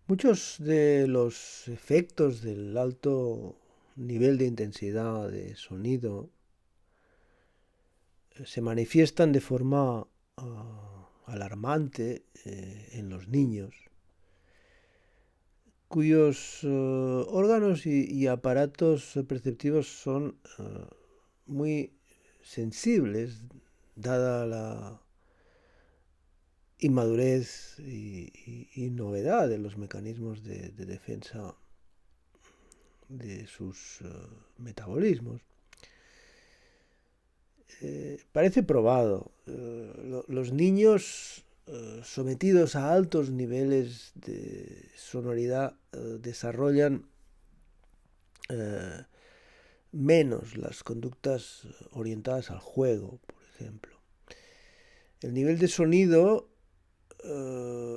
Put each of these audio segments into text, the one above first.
Muchos de los efectos del alto nivel de intensidad de sonido se manifiestan de forma alarmante en los niños, cuyos órganos y aparatos perceptivos son muy sensibles, dada la inmadurez y novedad de los mecanismos de defensa de sus metabolismos. Parece probado. Los niños sometidos a altos niveles de sonoridad desarrollan menos las conductas orientadas al juego, por ejemplo. El nivel de sonido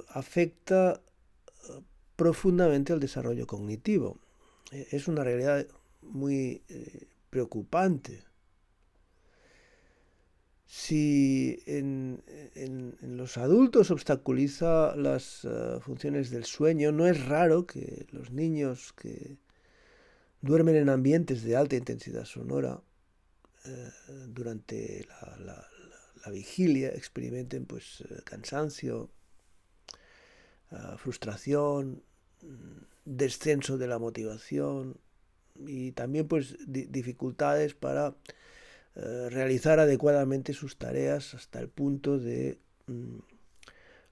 afecta profundamente al desarrollo cognitivo. Es una realidad muy preocupante. Si en los adultos obstaculiza las funciones del sueño, no es raro que los niños que duermen en ambientes de alta intensidad sonora durante la vigilia experimenten pues cansancio, frustración, descenso de la motivación y también pues dificultades para realizar adecuadamente sus tareas hasta el punto de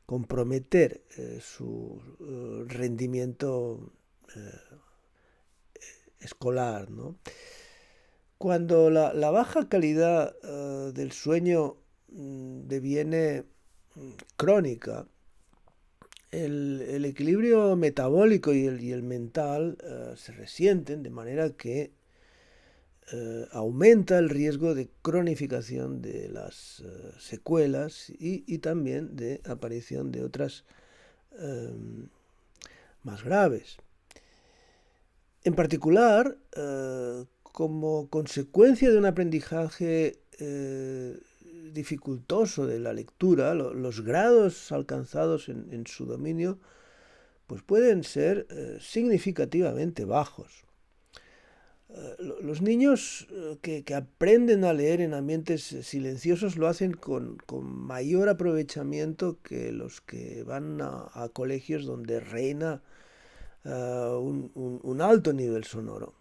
comprometer su rendimiento escolar, ¿no? Cuando la baja calidad del sueño deviene crónica, el equilibrio metabólico y el mental se resienten de manera que aumenta el riesgo de cronificación de las secuelas y también de aparición de otras más graves. En particular, como consecuencia de un aprendizaje dificultoso de la lectura, los grados alcanzados en su dominio pues pueden ser significativamente bajos. Los niños que aprenden a leer en ambientes silenciosos lo hacen con mayor aprovechamiento que los que van a colegios donde reina un alto nivel sonoro.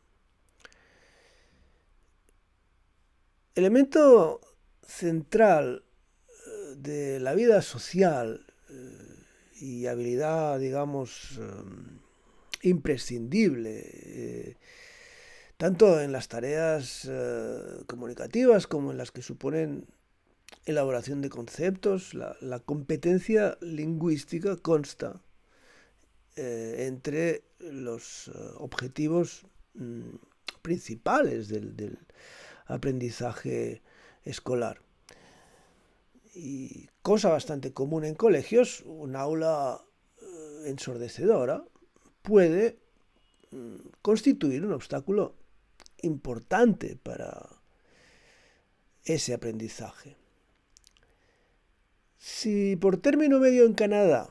Elemento central de la vida social y habilidad, digamos, imprescindible, tanto en las tareas comunicativas como en las que suponen elaboración de conceptos. La competencia lingüística consta entre los objetivos principales del aprendizaje escolar. Y cosa bastante común en colegios, un aula ensordecedora puede constituir un obstáculo importante para ese aprendizaje. Si por término medio en Canadá,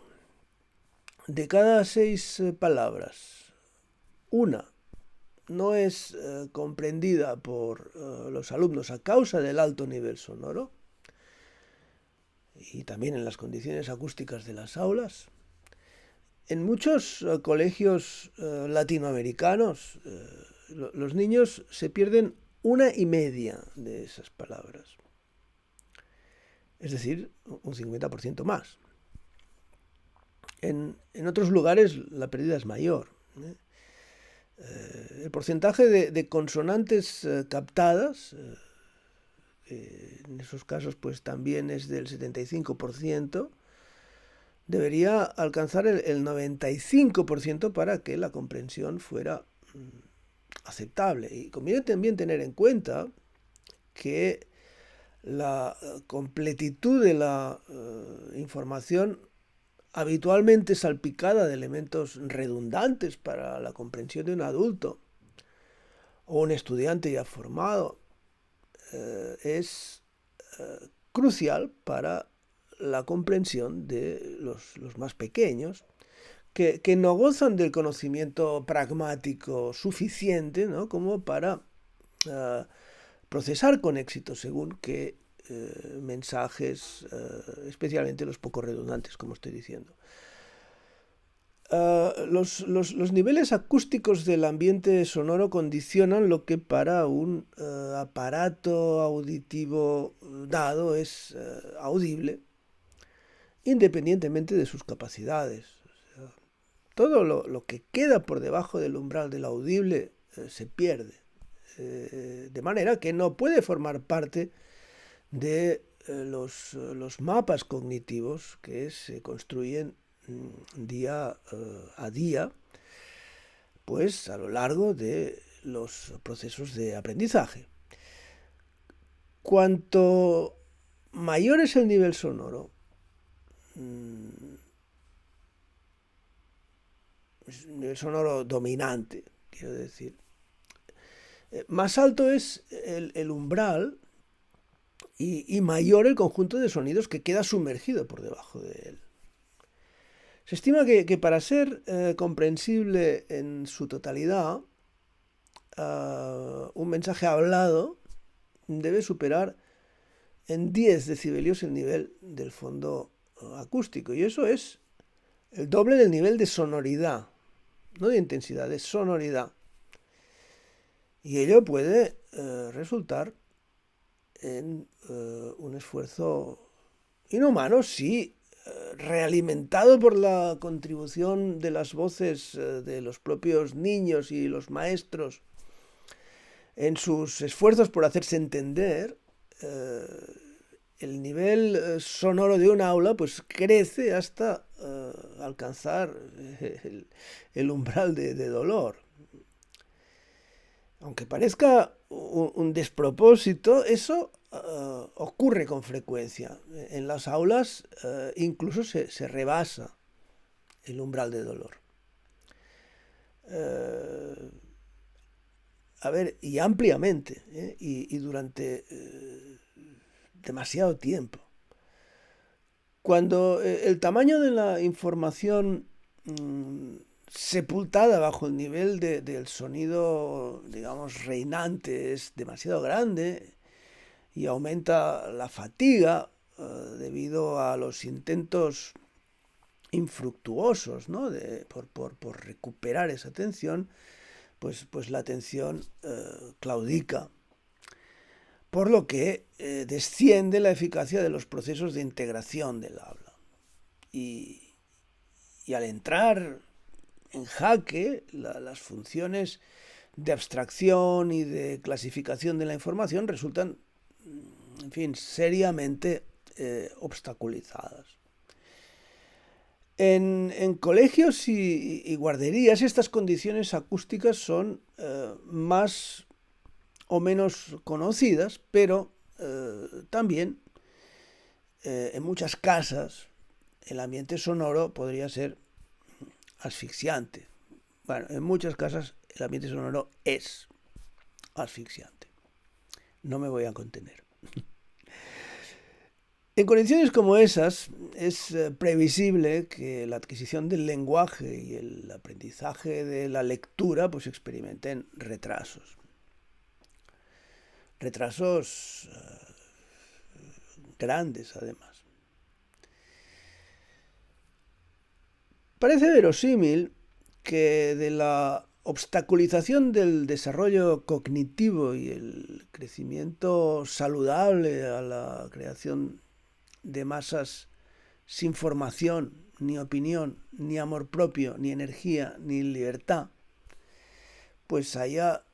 de cada 6 palabras, una no es comprendida por los alumnos a causa del alto nivel sonoro y también en las condiciones acústicas de las aulas, en muchos colegios latinoamericanos los niños se pierden una y media de esas palabras. Es decir, un 50% más. En otros lugares la pérdida es mayor. El porcentaje de consonantes captadas, en esos casos pues también es del 75%, debería alcanzar el 95% para que la comprensión fuera aceptable. Y conviene también tener en cuenta que la completitud de la información habitualmente salpicada de elementos redundantes para la comprensión de un adulto o un estudiante ya formado es crucial para la comprensión de los más pequeños, que no gozan del conocimiento pragmático suficiente, ¿no?, como para uh, procesar con éxito según qué mensajes, especialmente los poco redundantes, como estoy diciendo. Los niveles acústicos del ambiente sonoro condicionan lo que para un aparato auditivo dado es audible, independientemente de sus capacidades. O sea, todo lo que queda por debajo del umbral del audible se pierde, de manera que no puede formar parte de los mapas cognitivos que se construyen día a día, pues a lo largo de los procesos de aprendizaje. Cuanto mayor es el nivel sonoro, nivel sonoro dominante, quiero decir, más alto es el umbral y mayor el conjunto de sonidos que queda sumergido por debajo de él. Se estima que para ser comprensible en su totalidad, un mensaje hablado debe superar en 10 decibelios el nivel del fondo acústico. Y eso es el doble del nivel de sonoridad, no de intensidad, de sonoridad. Y ello puede resultar en un esfuerzo inhumano si realimentado por la contribución de las voces de los propios niños y los maestros en sus esfuerzos por hacerse entender, el nivel sonoro de un aula pues crece hasta alcanzar el umbral de dolor. Aunque parezca un despropósito, eso ocurre con frecuencia. En las aulas incluso se rebasa el umbral de dolor. Y ampliamente, y durante demasiado tiempo. Cuando el tamaño de la información sepultada bajo el nivel del sonido, digamos, reinante es demasiado grande y aumenta la fatiga debido a los intentos infructuosos, ¿no?, por recuperar esa atención, pues la atención claudica, por lo que desciende la eficacia de los procesos de integración del habla. Y al entrar en jaque las funciones de abstracción y de clasificación de la información resultan, en fin, seriamente obstaculizadas. En colegios y guarderías estas condiciones acústicas son más o menos conocidas, pero también en muchas casas el ambiente sonoro podría ser asfixiante. Bueno, en muchas casas el ambiente sonoro es asfixiante. No me voy a contener. En condiciones como esas, es previsible que la adquisición del lenguaje y el aprendizaje de la lectura pues experimenten retrasos. Retrasos grandes, además. Parece verosímil que de la obstaculización del desarrollo cognitivo y el crecimiento saludable a la creación de masas sin formación, ni opinión, ni amor propio, ni energía, ni libertad, pues haya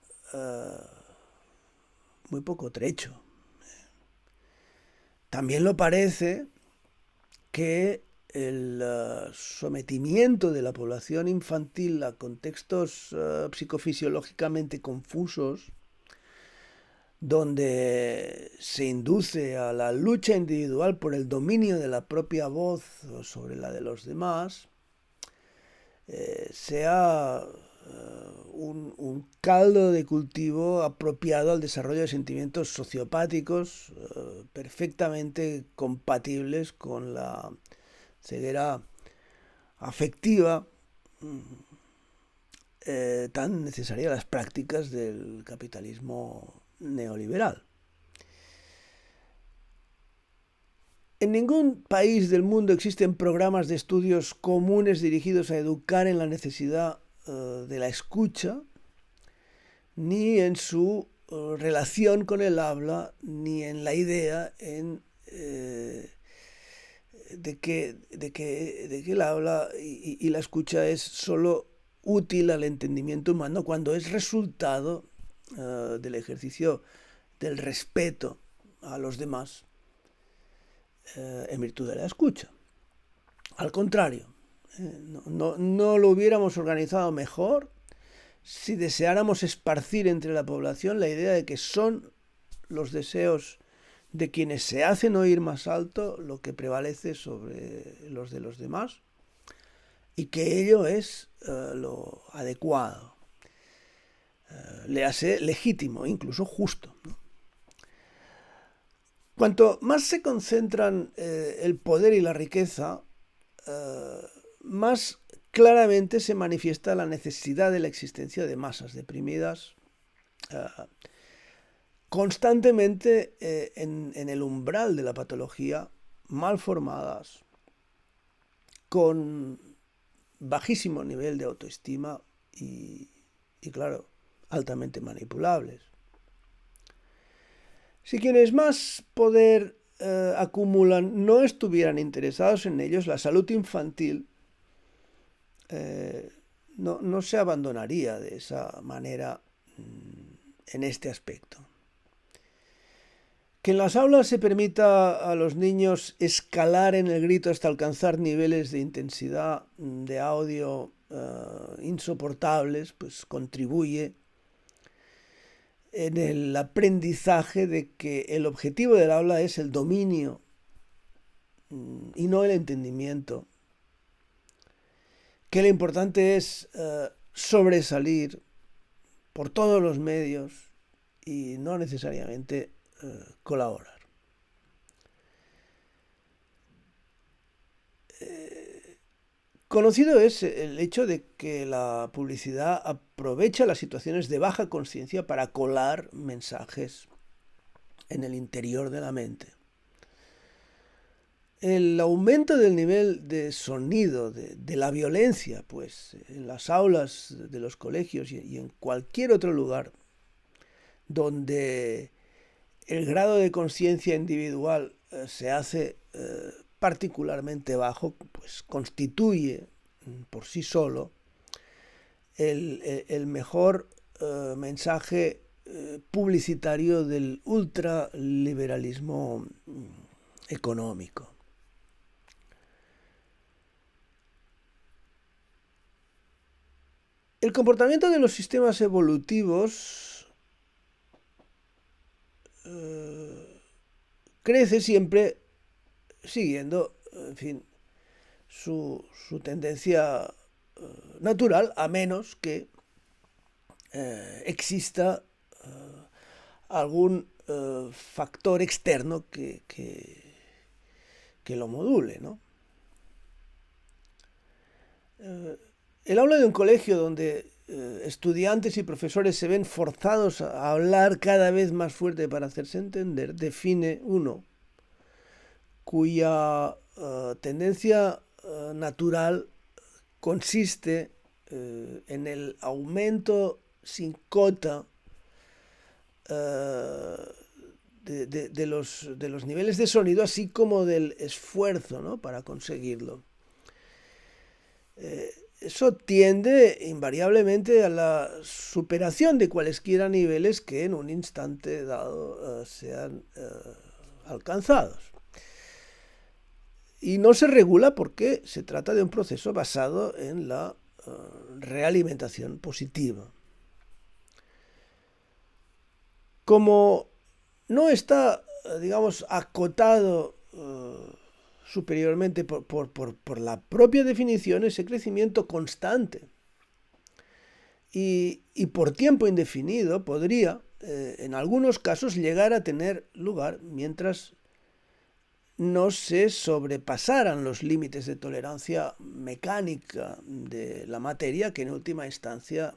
muy poco trecho. También lo parece que el sometimiento de la población infantil a contextos psicofisiológicamente confusos, donde se induce a la lucha individual por el dominio de la propia voz sobre la de los demás, sea un caldo de cultivo apropiado al desarrollo de sentimientos sociopáticos perfectamente compatibles con la ceguera afectiva tan necesarias las prácticas del capitalismo neoliberal. En ningún país del mundo existen programas de estudios comunes dirigidos a educar en la necesidad de la escucha, ni en su relación con el habla, ni en la idea de que el habla y la escucha es solo útil al entendimiento humano cuando es resultado del ejercicio del respeto a los demás en virtud de la escucha. Al contrario, no lo hubiéramos organizado mejor si deseáramos esparcir entre la población la idea de que son los deseos de quienes se hacen oír más alto lo que prevalece sobre los de los demás y que ello es lo adecuado, le hace legítimo, incluso justo, ¿no? Cuanto más se concentran el poder y la riqueza, más claramente se manifiesta la necesidad de la existencia de masas deprimidas constantemente en el umbral de la patología, mal formadas, con bajísimo nivel de autoestima y claro, altamente manipulables. Si quienes más poder acumulan no estuvieran interesados en ellos, la salud infantil no se abandonaría de esa manera en este aspecto. Que en las aulas se permita a los niños escalar en el grito hasta alcanzar niveles de intensidad de audio insoportables, pues contribuye en el aprendizaje de que el objetivo del aula es el dominio y no el entendimiento. Que lo importante es sobresalir por todos los medios y no necesariamente colaborar. Conocido es el hecho de que la publicidad aprovecha las situaciones de baja conciencia para colar mensajes en el interior de la mente. El aumento del nivel de sonido, de la violencia, pues en las aulas de los colegios y en cualquier otro lugar donde el grado de conciencia individual se hace particularmente bajo, pues constituye por sí solo el mejor mensaje publicitario del ultraliberalismo económico. El comportamiento de los sistemas evolutivos crece siempre siguiendo, en fin, su tendencia natural, a menos que exista algún factor externo que lo module, ¿no? El aula de un colegio donde estudiantes y profesores se ven forzados a hablar cada vez más fuerte para hacerse entender, define uno cuya tendencia natural consiste en el aumento sin cota de los niveles de sonido, así como del esfuerzo, ¿no?, para conseguirlo. Eso tiende invariablemente a la superación de cualesquiera niveles que en un instante dado sean alcanzados. Y no se regula porque se trata de un proceso basado en la realimentación positiva. Como no está, digamos, acotado superiormente por la propia definición, ese crecimiento constante y por tiempo indefinido podría, en algunos casos, llegar a tener lugar mientras no se sobrepasaran los límites de tolerancia mecánica de la materia que en última instancia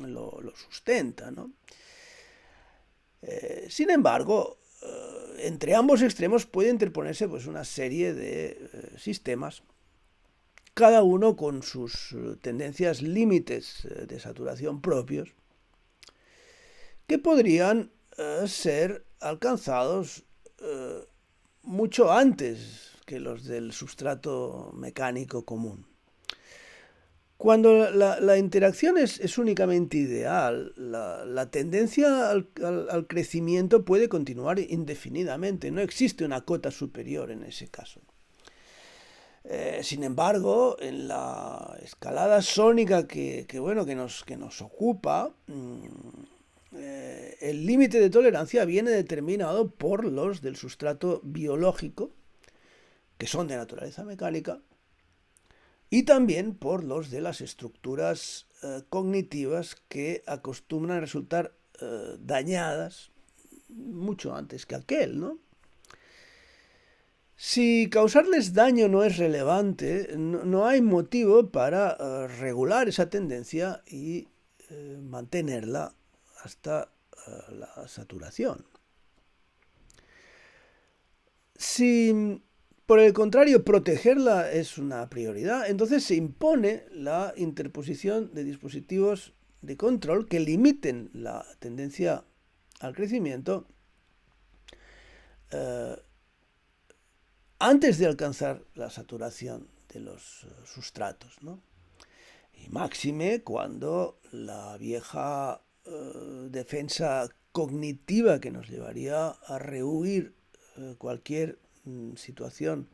lo sustenta, ¿no? Sin embargo, entre ambos extremos puede interponerse pues, una serie de sistemas, cada uno con sus tendencias límites de saturación propios, que podrían ser alcanzados mucho antes que los del sustrato mecánico común. Cuando la interacción es únicamente ideal, la tendencia al crecimiento puede continuar indefinidamente. No existe una cota superior en ese caso. Sin embargo, en la escalada sónica que nos ocupa, el límite de tolerancia viene determinado por los del sustrato biológico, que son de naturaleza mecánica, y también por los de las estructuras cognitivas que acostumbran a resultar dañadas mucho antes que aquel, ¿no? Si causarles daño no es relevante, no hay motivo para regular esa tendencia y mantenerla hasta la saturación. Si por el contrario protegerla es una prioridad, entonces se impone la interposición de dispositivos de control que limiten la tendencia al crecimiento antes de alcanzar la saturación de los sustratos, ¿no? Y máxime cuando la vieja defensa cognitiva que nos llevaría a rehuir cualquier situación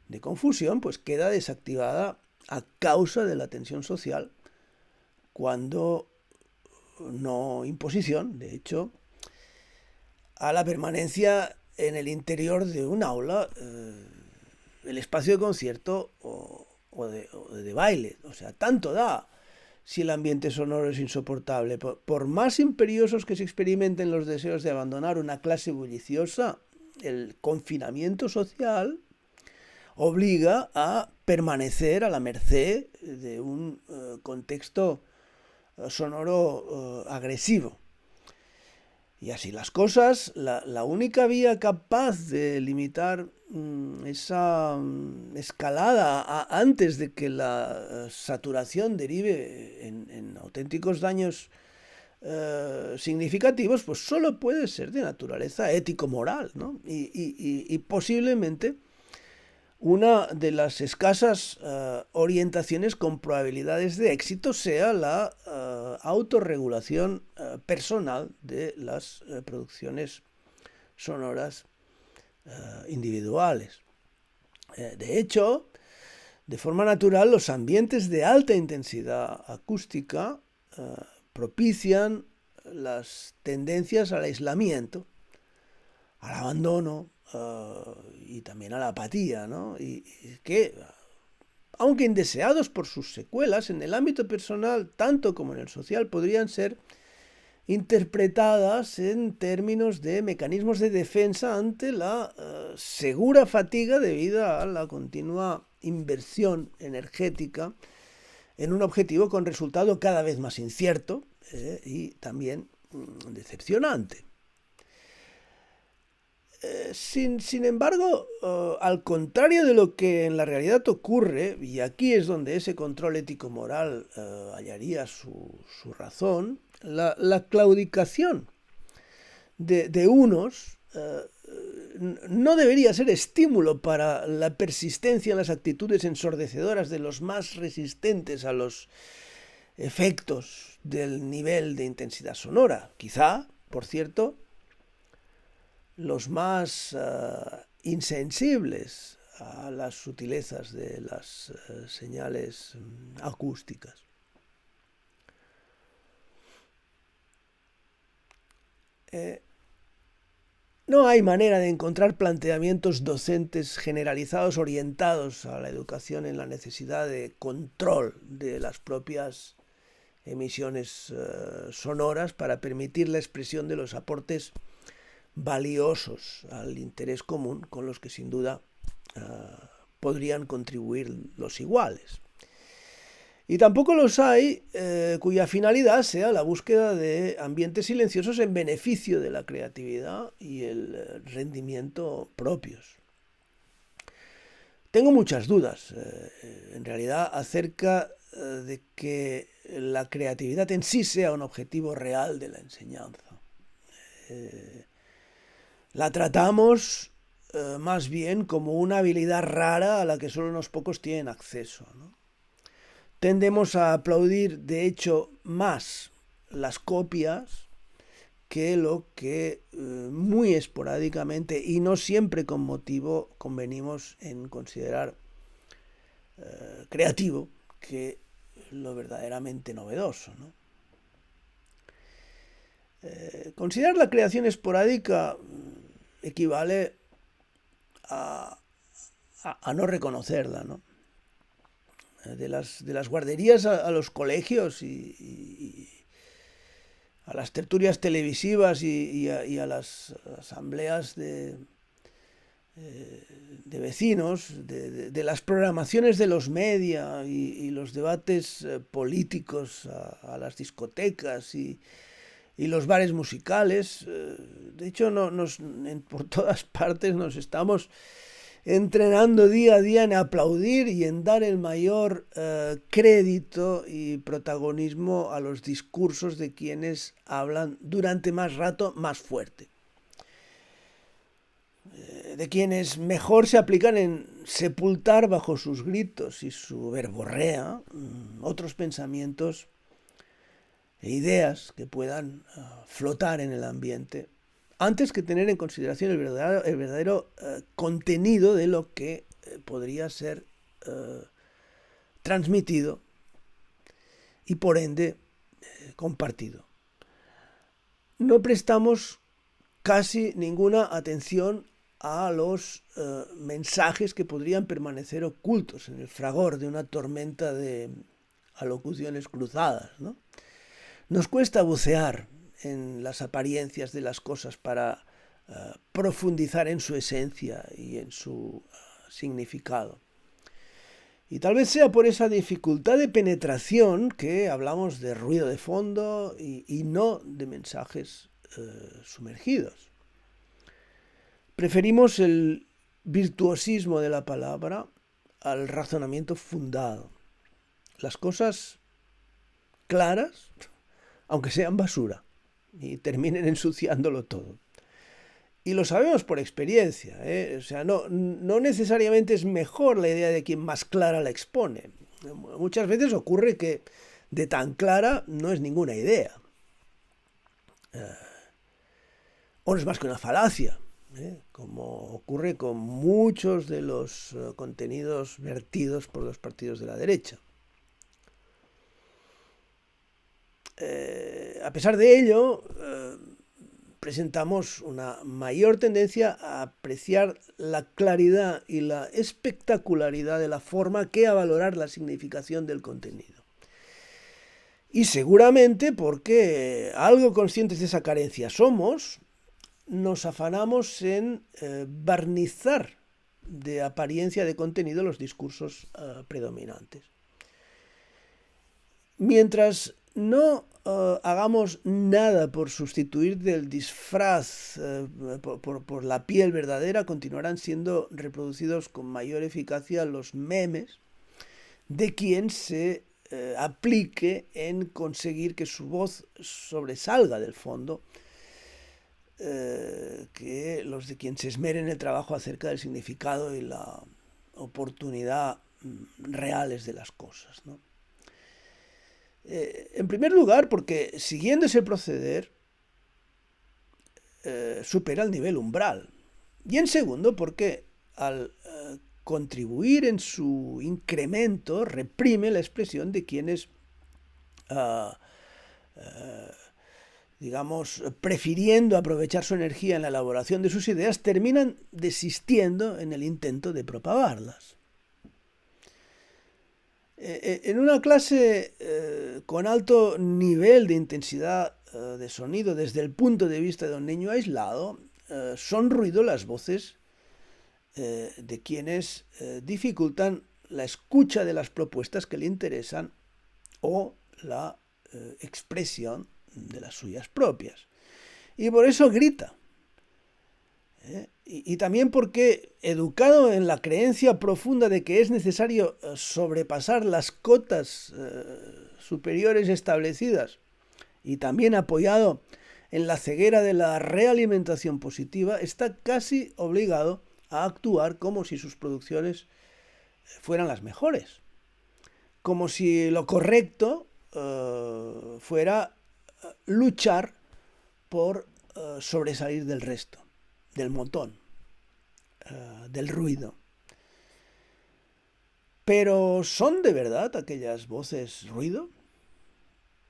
de confusión, pues queda desactivada a causa de la tensión social, cuando no imposición, de hecho, a la permanencia en el interior de un aula, el espacio de concierto o de baile. O sea, tanto da si el ambiente sonoro es insoportable. Por más imperiosos que se experimenten los deseos de abandonar una clase bulliciosa, el confinamiento social obliga a permanecer a la merced de un contexto sonoro agresivo. Y así las cosas, la única vía capaz de limitar esa escalada antes de que la saturación derive en auténticos daños significativos, pues solo puede ser de naturaleza ético-moral, ¿no? Y posiblemente una de las escasas orientaciones con probabilidades de éxito sea la autorregulación personal de las producciones sonoras individuales. De hecho, de forma natural, los ambientes de alta intensidad acústica propician las tendencias al aislamiento, al abandono y también a la apatía, ¿no? Y que, aunque indeseados por sus secuelas, en el ámbito personal, tanto como en el social, podrían ser interpretadas en términos de mecanismos de defensa ante la segura fatiga debida a la continua inversión energética en un objetivo con resultado cada vez más incierto y también decepcionante. Sin embargo, al contrario de lo que en la realidad ocurre, y aquí es donde ese control ético-moral hallaría su razón, la claudicación de unos no debería ser estímulo para la persistencia en las actitudes ensordecedoras de los más resistentes a los efectos del nivel de intensidad sonora. Quizá, por cierto, los más insensibles a las sutilezas de las señales acústicas. No hay manera de encontrar planteamientos docentes generalizados orientados a la educación en la necesidad de control de las propias emisiones sonoras para permitir la expresión de los aportes valiosos al interés común, con los que sin duda podrían contribuir los iguales. Y tampoco los hay cuya finalidad sea la búsqueda de ambientes silenciosos en beneficio de la creatividad y el rendimiento propios. Tengo muchas dudas, en realidad, acerca de que la creatividad en sí sea un objetivo real de la enseñanza. La tratamos más bien como una habilidad rara a la que solo unos pocos tienen acceso, ¿no? Tendemos a aplaudir, de hecho, más las copias que lo que muy esporádicamente y no siempre con motivo convenimos en considerar creativo, que lo verdaderamente novedoso, ¿no? Considerar la creación esporádica equivale a no reconocerla, ¿no? De las guarderías a los colegios y a las tertulias televisivas y a las asambleas de vecinos, de las programaciones de los media y los debates políticos a las discotecas y los bares musicales. De hecho, por todas partes nos estamos entrenando día a día en aplaudir y en dar el mayor crédito y protagonismo a los discursos de quienes hablan durante más rato más fuerte. De quienes mejor se aplican en sepultar bajo sus gritos y su verborrea otros pensamientos e ideas que puedan flotar en el ambiente, antes que tener en consideración el verdadero contenido de lo que podría ser transmitido y por ende compartido. No prestamos casi ninguna atención a los mensajes que podrían permanecer ocultos en el fragor de una tormenta de alocuciones cruzadas, ¿no? Nos cuesta bucear en las apariencias de las cosas para profundizar en su esencia y en su significado. Y tal vez sea por esa dificultad de penetración que hablamos de ruido de fondo y no de mensajes sumergidos. Preferimos el virtuosismo de la palabra al razonamiento fundado. Las cosas claras, aunque sean basura, y terminen ensuciándolo todo. Y lo sabemos por experiencia, ¿eh? O sea, no necesariamente es mejor la idea de quien más clara la expone. Muchas veces ocurre que de tan clara no es ninguna idea. O no es más que una falacia, como ocurre con muchos de los contenidos vertidos por los partidos de la derecha. A pesar de ello, presentamos una mayor tendencia a apreciar la claridad y la espectacularidad de la forma que a valorar la significación del contenido. Y seguramente porque algo conscientes de esa carencia somos, nos afanamos en barnizar de apariencia de contenido los discursos predominantes. Mientras no hagamos nada por sustituir del disfraz por la piel verdadera, continuarán siendo reproducidos con mayor eficacia los memes de quien se aplique en conseguir que su voz sobresalga del fondo, que los de quien se esmere en el trabajo acerca del significado y la oportunidad reales de las cosas, ¿no? En primer lugar, porque siguiendo ese proceder supera el nivel umbral. Y en segundo, porque al contribuir en su incremento reprime la expresión de quienes, digamos, prefiriendo aprovechar su energía en la elaboración de sus ideas, terminan desistiendo en el intento de propagarlas. En una clase con alto nivel de intensidad de sonido desde el punto de vista de un niño aislado, son ruido las voces de quienes dificultan la escucha de las propuestas que le interesan o la expresión de las suyas propias. Y por eso grita. Y también porque, educado en la creencia profunda de que es necesario sobrepasar las cotas superiores establecidas, y también apoyado en la ceguera de la realimentación positiva, está casi obligado a actuar como si sus producciones fueran las mejores, como si lo correcto fuera luchar por sobresalir del resto, del montón, del ruido. Pero ¿son de verdad aquellas voces ruido?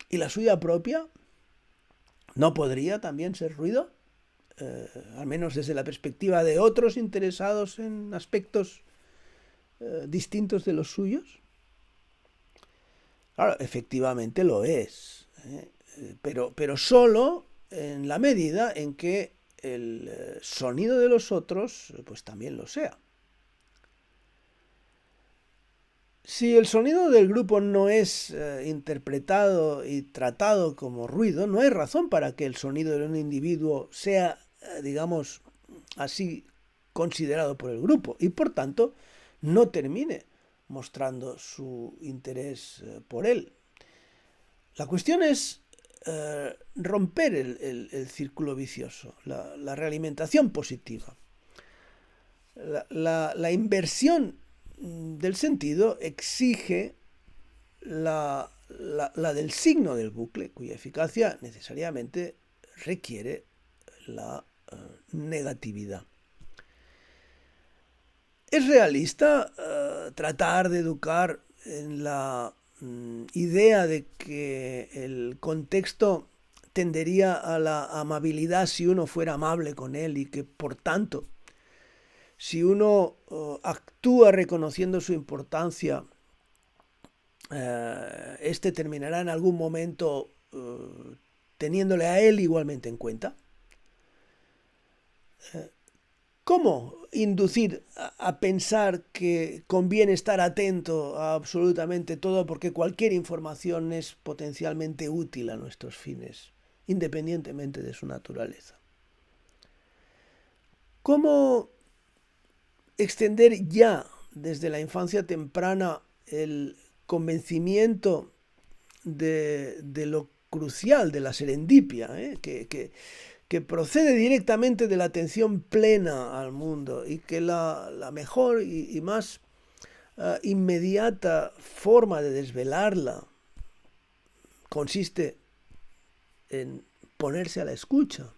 ¿Y la suya propia no podría también ser ruido? Al menos desde la perspectiva de otros interesados en aspectos distintos de los suyos. Claro, efectivamente lo es, pero solo en la medida en que el sonido de los otros pues también lo sea. Si el sonido del grupo no es interpretado y tratado como ruido, no hay razón para que el sonido de un individuo sea, digamos, así considerado por el grupo y por tanto no termine mostrando su interés por él. La cuestión es romper el círculo vicioso, la realimentación positiva. La inversión del sentido exige la del signo del bucle, cuya eficacia necesariamente requiere la negatividad. ¿Es realista tratar de educar en la idea de que el contexto tendería a la amabilidad si uno fuera amable con él y que por tanto si uno actúa reconociendo su importancia, este terminará en algún momento teniéndole a él igualmente en cuenta? ¿Cómo inducir a pensar que conviene estar atento a absolutamente todo porque cualquier información es potencialmente útil a nuestros fines, independientemente de su naturaleza? ¿Cómo extender ya desde la infancia temprana el convencimiento de lo crucial de la serendipia, que procede directamente de la atención plena al mundo y que la mejor y más inmediata forma de desvelarla consiste en ponerse a la escucha?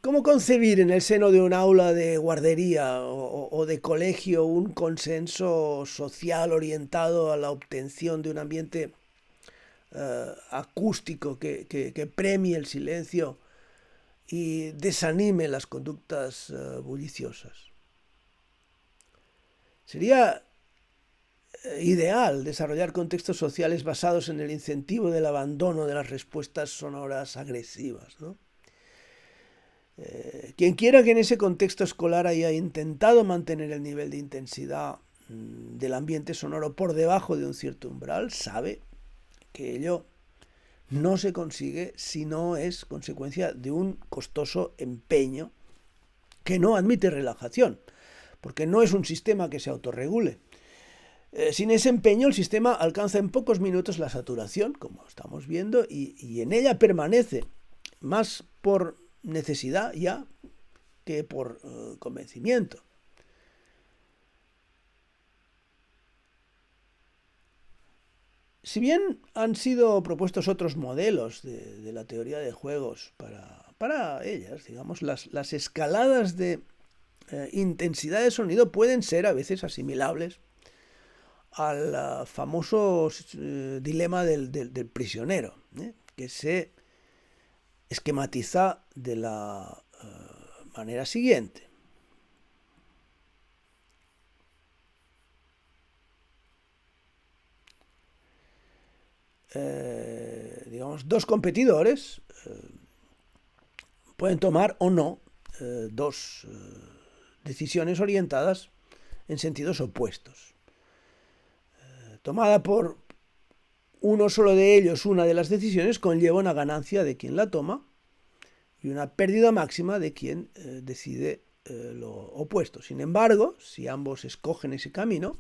¿Cómo concebir en el seno de un aula de guardería o de colegio un consenso social orientado a la obtención de un ambiente acústico que premie el silencio y desanime las conductas bulliciosas? Sería ideal desarrollar contextos sociales basados en el incentivo del abandono de las respuestas sonoras agresivas, ¿no? Quien quiera que en ese contexto escolar haya intentado mantener el nivel de intensidad del ambiente sonoro por debajo de un cierto umbral sabe que ello no se consigue si no es consecuencia de un costoso empeño que no admite relajación, porque no es un sistema que se autorregule. Sin ese empeño el sistema alcanza en pocos minutos la saturación, como estamos viendo, y en ella permanece, más por necesidad ya que por convencimiento. Si bien han sido propuestos otros modelos de la teoría de juegos para ellas, digamos, las escaladas de intensidad de sonido pueden ser a veces asimilables al famoso dilema del prisionero, que se esquematiza de la manera siguiente. Digamos, dos competidores pueden tomar o no dos decisiones orientadas en sentidos opuestos. Tomada por uno solo de ellos, una de las decisiones conlleva una ganancia de quien la toma y una pérdida máxima de quien decide lo opuesto. Sin embargo, si ambos escogen ese camino,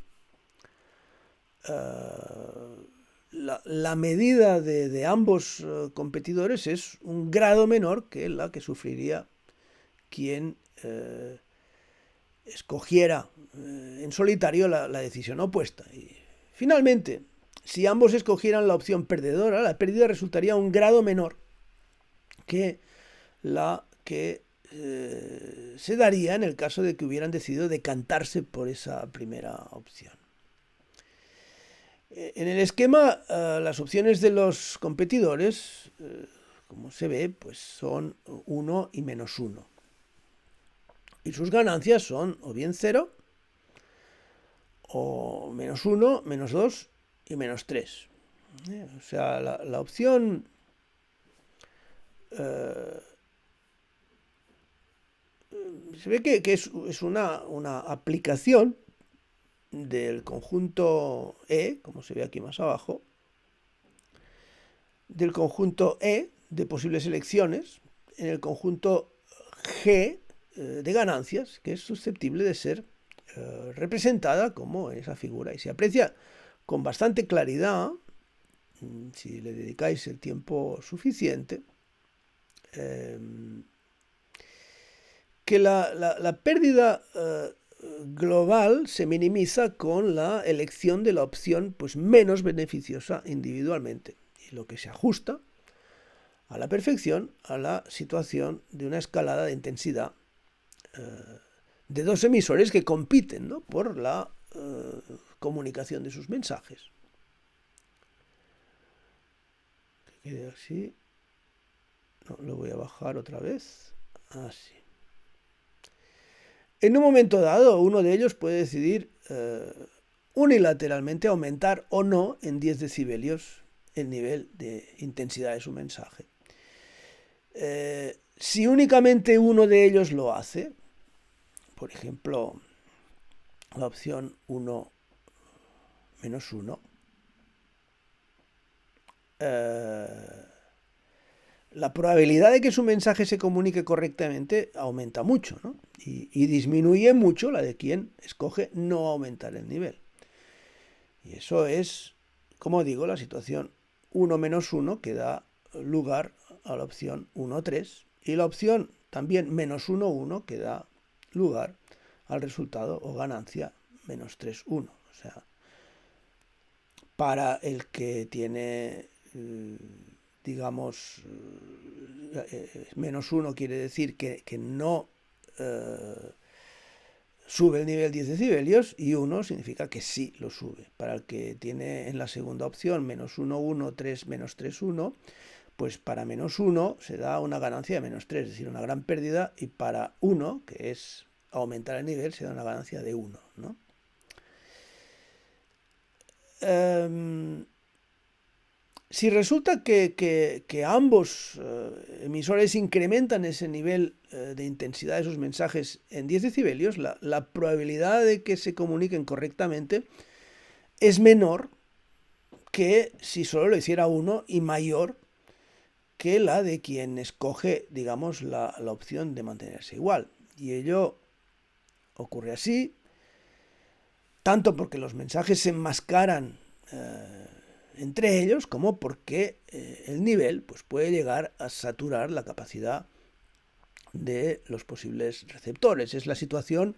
la medida de ambos competidores es un grado menor que la que sufriría quien escogiera en solitario la decisión opuesta. Y finalmente, si ambos escogieran la opción perdedora, la pérdida resultaría un grado menor que la que se daría en el caso de que hubieran decidido decantarse por esa primera opción. En el esquema, las opciones de los competidores, como se ve, pues son 1 y -1. Y sus ganancias son o bien 0, o -1, -2 y -3. O sea, la opción se ve que es una aplicación del conjunto E, como se ve aquí más abajo, del conjunto E de posibles elecciones en el conjunto G de ganancias, que es susceptible de ser representada como en esa figura. Y se aprecia con bastante claridad, si le dedicáis el tiempo suficiente, que la pérdida global se minimiza con la elección de la opción pues, menos beneficiosa individualmente, y lo que se ajusta a la perfección a la situación de una escalada de intensidad de dos emisores que compiten, ¿no?, por la comunicación de sus mensajes. Que quede así. No, lo voy a bajar otra vez. Así. En un momento dado, uno de ellos puede decidir unilateralmente aumentar o no en 10 decibelios el nivel de intensidad de su mensaje. Si únicamente uno de ellos lo hace, por ejemplo, la opción 1 -1, la probabilidad de que su mensaje se comunique correctamente aumenta mucho, ¿no? Y disminuye mucho la de quien escoge no aumentar el nivel. Y eso es, como digo, la situación 1 -1 que da lugar a la opción 1-3 y la opción también -1-1 que da lugar al resultado o ganancia -3-1. O sea, para el que tiene digamos, -1 quiere decir que no sube el nivel 10 decibelios y 1 significa que sí lo sube. Para el que tiene en la segunda opción -1-1, 3, -3-1, pues para -1 se da una ganancia de -3, es decir, una gran pérdida, y para 1, que es aumentar el nivel, se da una ganancia de 1, ¿no? Si resulta que ambos emisores incrementan ese nivel de intensidad de sus mensajes en 10 decibelios, la probabilidad de que se comuniquen correctamente es menor que si solo lo hiciera uno y mayor que la de quien escoge, digamos, la opción de mantenerse igual. Y ello ocurre así, tanto porque los mensajes se enmascaran entre ellos, como porque el nivel pues, puede llegar a saturar la capacidad de los posibles receptores. Es la situación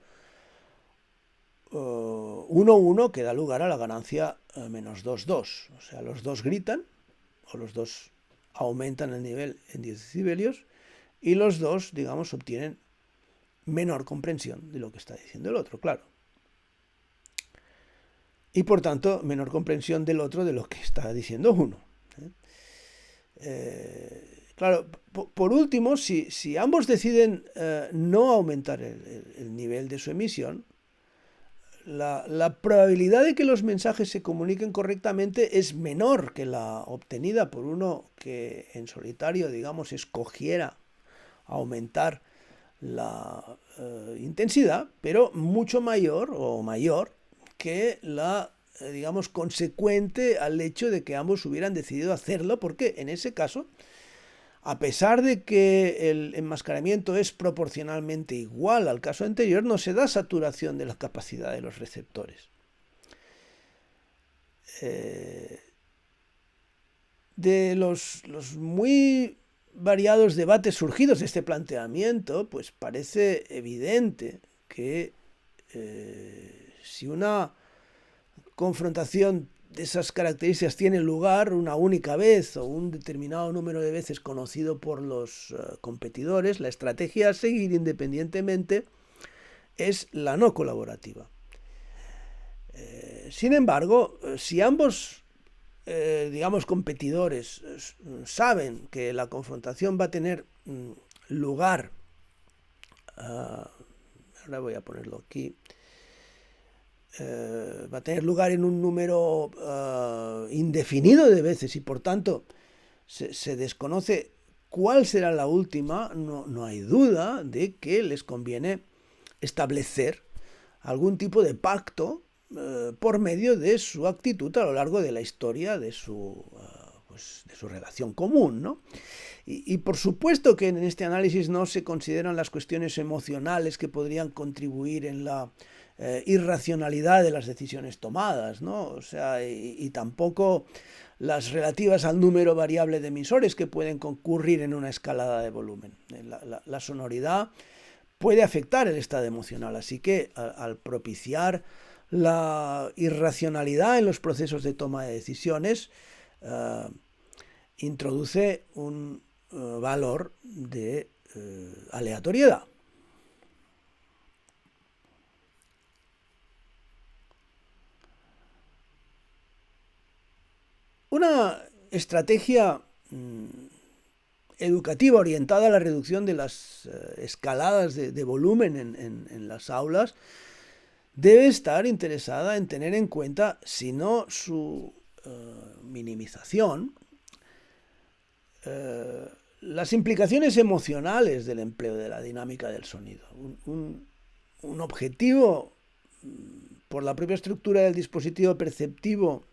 1-1 que da lugar a la ganancia -2-2. O sea, los dos gritan, o los dos aumentan el nivel en 10 decibelios, y los dos, digamos, obtienen menor comprensión de lo que está diciendo el otro, claro. Y por tanto, menor comprensión del otro de lo que está diciendo uno. Claro, por último, si ambos deciden no aumentar el nivel de su emisión, la probabilidad de que los mensajes se comuniquen correctamente es menor que la obtenida por uno que en solitario, digamos, escogiera aumentar la intensidad, pero mucho mayor que la, digamos, consecuente al hecho de que ambos hubieran decidido hacerlo, porque en ese caso, a pesar de que el enmascaramiento es proporcionalmente igual al caso anterior, no se da saturación de la capacidad de los receptores. De los muy variados debates surgidos de este planteamiento, pues parece evidente que si una confrontación de esas características tiene lugar una única vez o un determinado número de veces conocido por los competidores, la estrategia a seguir independientemente es la no colaborativa. Sin embargo, si ambos digamos, competidores saben que la confrontación va a tener lugar, ahora voy a ponerlo aquí, va a tener lugar en un número indefinido de veces y por tanto se desconoce cuál será la última, no hay duda de que les conviene establecer algún tipo de pacto por medio de su actitud a lo largo de la historia de su relación común, ¿no? Y por supuesto que en este análisis no se consideran las cuestiones emocionales que podrían contribuir en la irracionalidad de las decisiones tomadas, ¿no? O sea, y tampoco las relativas al número variable de emisores que pueden concurrir en una escalada de volumen. La sonoridad puede afectar el estado emocional, así que al propiciar la irracionalidad en los procesos de toma de decisiones, introduce un valor de aleatoriedad. Una estrategia educativa orientada a la reducción de las escaladas de volumen en las aulas debe estar interesada en tener en cuenta, si no su minimización, las implicaciones emocionales del empleo de la dinámica del sonido. Un objetivo, por la propia estructura del dispositivo perceptivo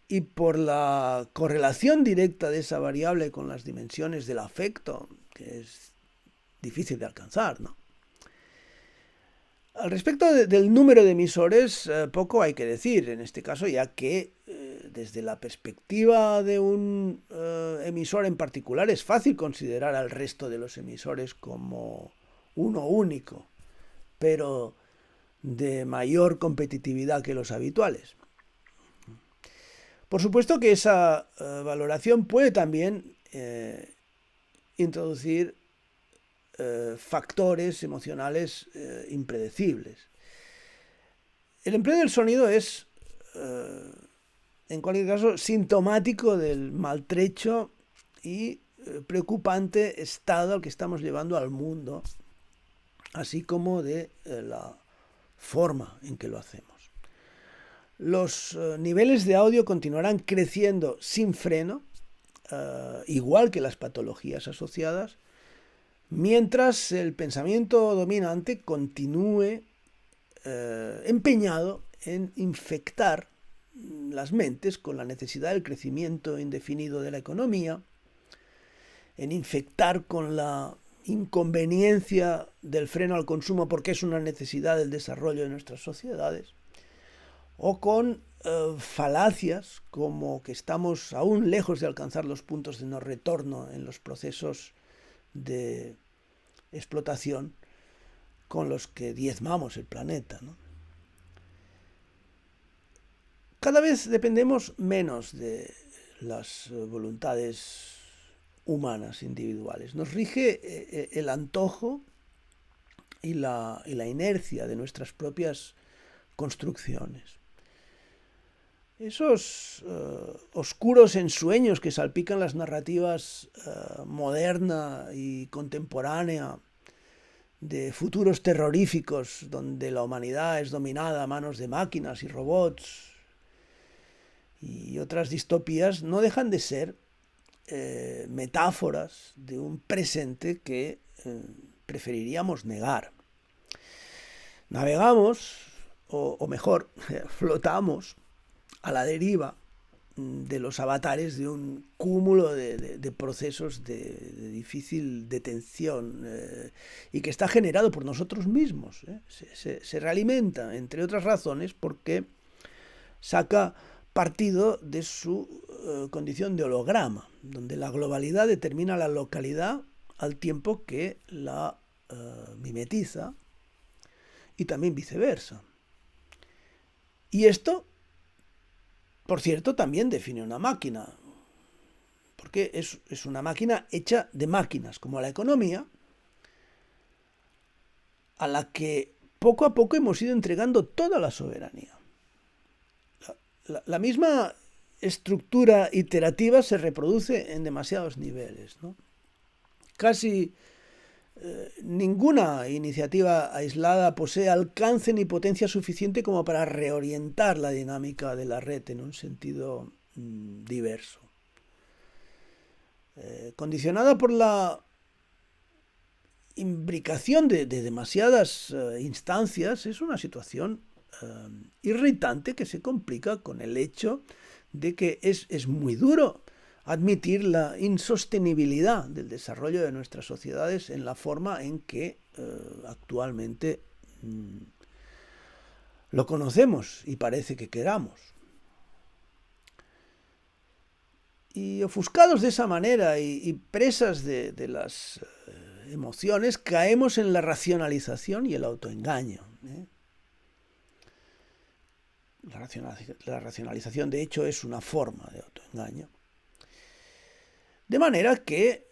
y por la correlación directa de esa variable con las dimensiones del afecto, que es difícil de alcanzar, ¿no? Al respecto del número de emisores, poco hay que decir en este caso, ya que desde la perspectiva de un emisor en particular es fácil considerar al resto de los emisores como uno único, pero de mayor competitividad que los habituales. Por supuesto que esa valoración puede también introducir factores emocionales impredecibles. El empleo del sonido es, en cualquier caso, sintomático del maltrecho y preocupante estado al que estamos llevando al mundo, así como de la forma en que lo hacemos. Los niveles de audio continuarán creciendo sin freno, igual que las patologías asociadas, mientras el pensamiento dominante continúe empeñado en infectar las mentes con la necesidad del crecimiento indefinido de la economía, en infectar con la inconveniencia del freno al consumo porque es una necesidad del desarrollo de nuestras sociedades, o con falacias como que estamos aún lejos de alcanzar los puntos de no retorno en los procesos de explotación con los que diezmamos el planeta, ¿no? Cada vez dependemos menos de las voluntades humanas individuales. Nos rige el antojo y la inercia de nuestras propias construcciones. Esos oscuros ensueños que salpican las narrativas moderna y contemporánea de futuros terroríficos donde la humanidad es dominada a manos de máquinas y robots y otras distopías no dejan de ser metáforas de un presente que preferiríamos negar. Navegamos, o mejor, flotamos a la deriva de los avatares de un cúmulo de procesos de difícil detención y que está generado por nosotros mismos. Se realimenta, entre otras razones, porque saca partido de su condición de holograma, donde la globalidad determina la localidad al tiempo que la mimetiza, y también viceversa. Y esto, por cierto, también define una máquina, porque es una máquina hecha de máquinas, como la economía, a la que poco a poco hemos ido entregando toda la soberanía. La misma estructura iterativa se reproduce en demasiados niveles, ¿no? Casi ninguna iniciativa aislada posee alcance ni potencia suficiente como para reorientar la dinámica de la red en un sentido diverso. Condicionada por la imbricación de demasiadas instancias, es una situación irritante que se complica con el hecho de que es muy duro admitir la insostenibilidad del desarrollo de nuestras sociedades en la forma en que actualmente lo conocemos y parece que queramos. Y ofuscados de esa manera y presas de las emociones, caemos en la racionalización y el autoengaño. La racionalización, de hecho, es una forma de autoengaño. De manera que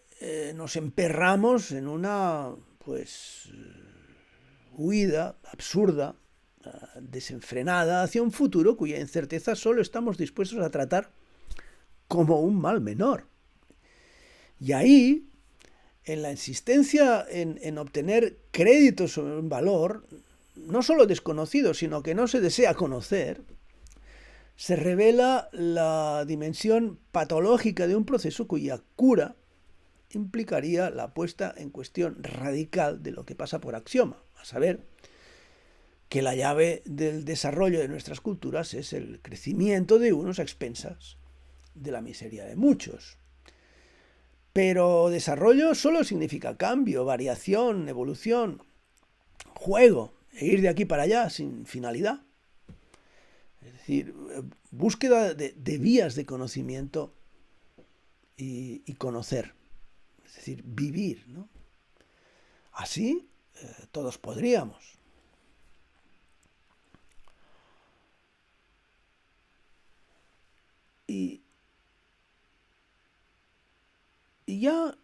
nos emperramos en una huida absurda, desenfrenada, hacia un futuro cuya incerteza solo estamos dispuestos a tratar como un mal menor. Y ahí, en la insistencia en obtener créditos sobre un valor, no solo desconocido, sino que no se desea conocer, se revela la dimensión patológica de un proceso cuya cura implicaría la puesta en cuestión radical de lo que pasa por axioma, a saber, que la llave del desarrollo de nuestras culturas es el crecimiento de unos a expensas de la miseria de muchos. Pero desarrollo solo significa cambio, variación, evolución, juego, e ir de aquí para allá sin finalidad. Es decir, búsqueda de vías de conocimiento y conocer, es decir, vivir, ¿no? Así todos podríamos. Y ya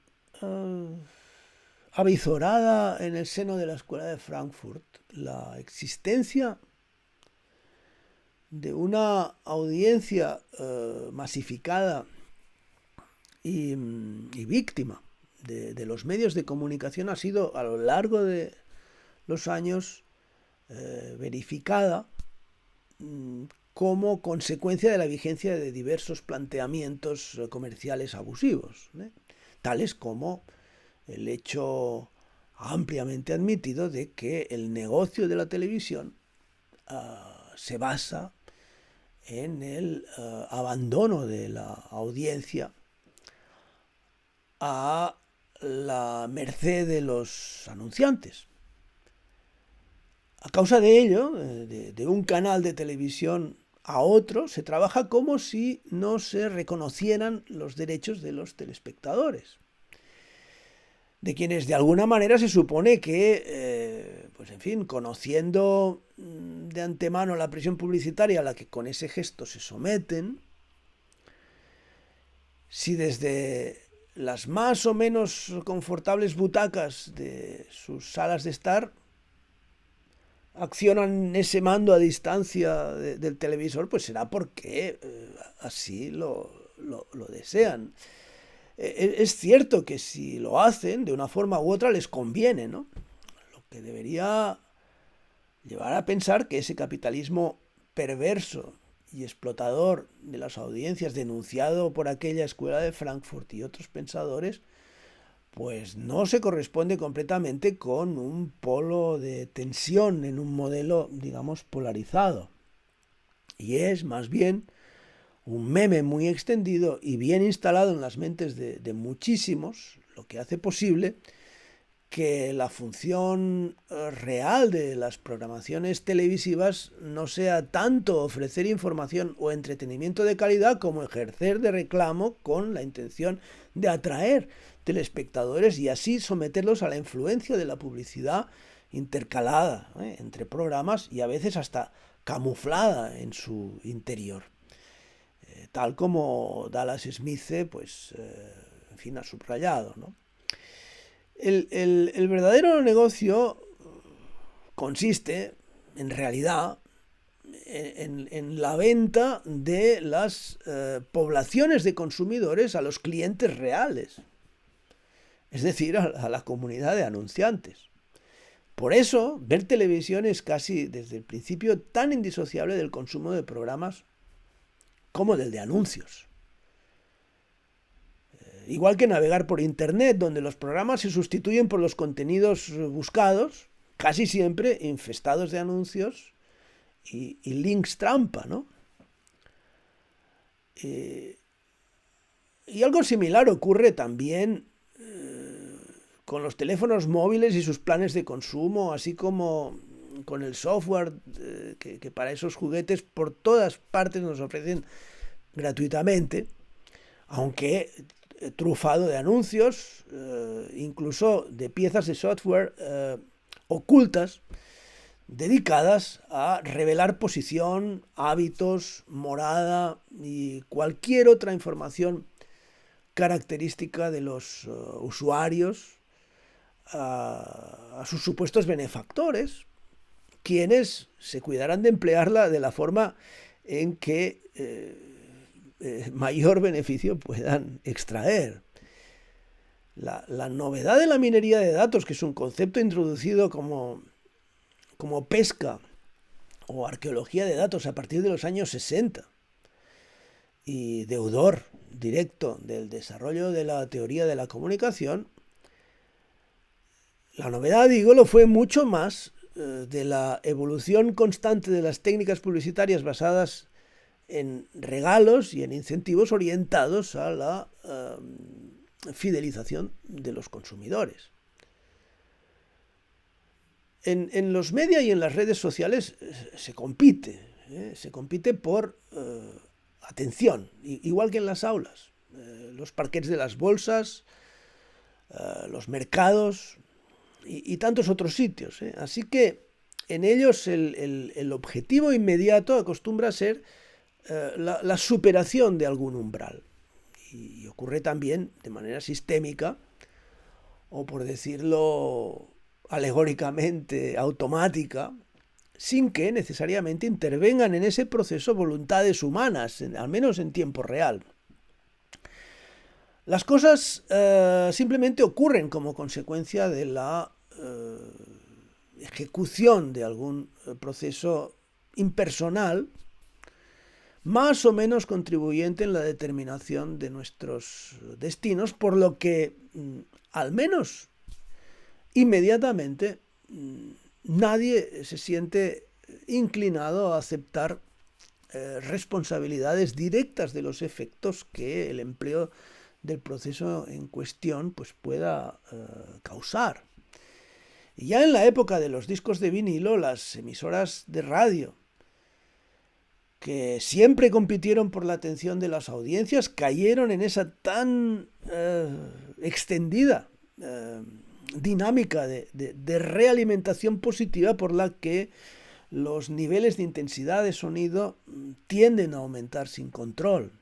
avizorada en el seno de la Escuela de Frankfurt, la existencia de una audiencia masificada y víctima de los medios de comunicación ha sido a lo largo de los años verificada como consecuencia de la vigencia de diversos planteamientos comerciales abusivos, tales como el hecho ampliamente admitido de que el negocio de la televisión se basa en el abandono de la audiencia a la merced de los anunciantes. A causa de ello, de un canal de televisión a otro, se trabaja como si no se reconocieran los derechos de los telespectadores, de quienes de alguna manera se supone que, conociendo de antemano la presión publicitaria a la que con ese gesto se someten, si desde las más o menos confortables butacas de sus salas de estar accionan ese mando a distancia del televisor, pues será porque así lo desean. Es cierto que si lo hacen de una forma u otra les conviene, ¿no? Lo que debería llevar a pensar que ese capitalismo perverso y explotador de las audiencias, denunciado por aquella escuela de Frankfurt y otros pensadores, pues no se corresponde completamente con un polo de tensión en un modelo, digamos, polarizado. Y es más bien un meme muy extendido y bien instalado en las mentes de muchísimos, lo que hace posible que la función real de las programaciones televisivas no sea tanto ofrecer información o entretenimiento de calidad como ejercer de reclamo con la intención de atraer telespectadores y así someterlos a la influencia de la publicidad intercalada entre programas y a veces hasta camuflada en su interior. Tal como Dallas Smith, pues, en fin, ha subrayado, ¿no? El verdadero negocio consiste, en realidad, en la venta de las poblaciones de consumidores a los clientes reales, es decir, a la comunidad de anunciantes. Por eso, ver televisión es casi desde el principio tan indisociable del consumo de programas como del de anuncios. Igual que navegar por Internet, donde los programas se sustituyen por los contenidos buscados, casi siempre infestados de anuncios y links trampa, ¿no? Y algo similar ocurre también con los teléfonos móviles y sus planes de consumo, así como con el software que para esos juguetes por todas partes nos ofrecen gratuitamente, aunque trufado de anuncios, incluso de piezas de software ocultas, dedicadas a revelar posición, hábitos, morada y cualquier otra información característica de los usuarios a sus supuestos benefactores, quienes se cuidarán de emplearla de la forma en que mayor beneficio puedan extraer. La novedad de la minería de datos, que es un concepto introducido como pesca o arqueología de datos a partir de los años 60 y deudor directo del desarrollo de la teoría de la comunicación, la novedad, digo, lo fue mucho más de la evolución constante de las técnicas publicitarias basadas en regalos y en incentivos orientados a la fidelización de los consumidores. En los media y en las redes sociales se compite por atención, igual que en las aulas. Los parquets de las bolsas, los mercados y tantos otros sitios. Así que en ellos el objetivo inmediato acostumbra a ser la superación de algún umbral. Y ocurre también de manera sistémica, o por decirlo alegóricamente automática, sin que necesariamente intervengan en ese proceso voluntades humanas, al menos en tiempo real. Las cosas simplemente ocurren como consecuencia de la ejecución de algún proceso impersonal, más o menos contribuyente en la determinación de nuestros destinos, por lo que, al menos inmediatamente, nadie se siente inclinado a aceptar responsabilidades directas de los efectos que el empleo del proceso en cuestión pues, pueda causar. Y ya en la época de los discos de vinilo, las emisoras de radio, que siempre compitieron por la atención de las audiencias, cayeron en esa tan extendida dinámica de realimentación positiva por la que los niveles de intensidad de sonido tienden a aumentar sin control.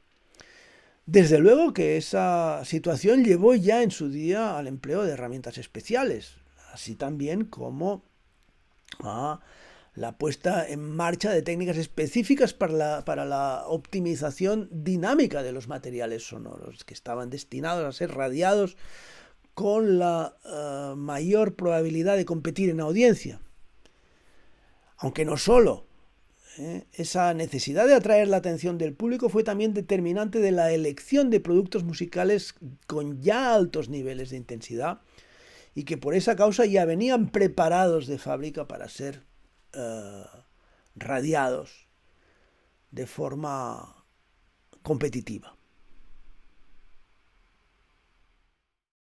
Desde luego que esa situación llevó ya en su día al empleo de herramientas especiales, así también como a la puesta en marcha de técnicas específicas para la optimización dinámica de los materiales sonoros, que estaban destinados a ser radiados con la mayor probabilidad de competir en audiencia. Aunque no solo Esa necesidad de atraer la atención del público fue también determinante de la elección de productos musicales con ya altos niveles de intensidad y que por esa causa ya venían preparados de fábrica para ser radiados de forma competitiva.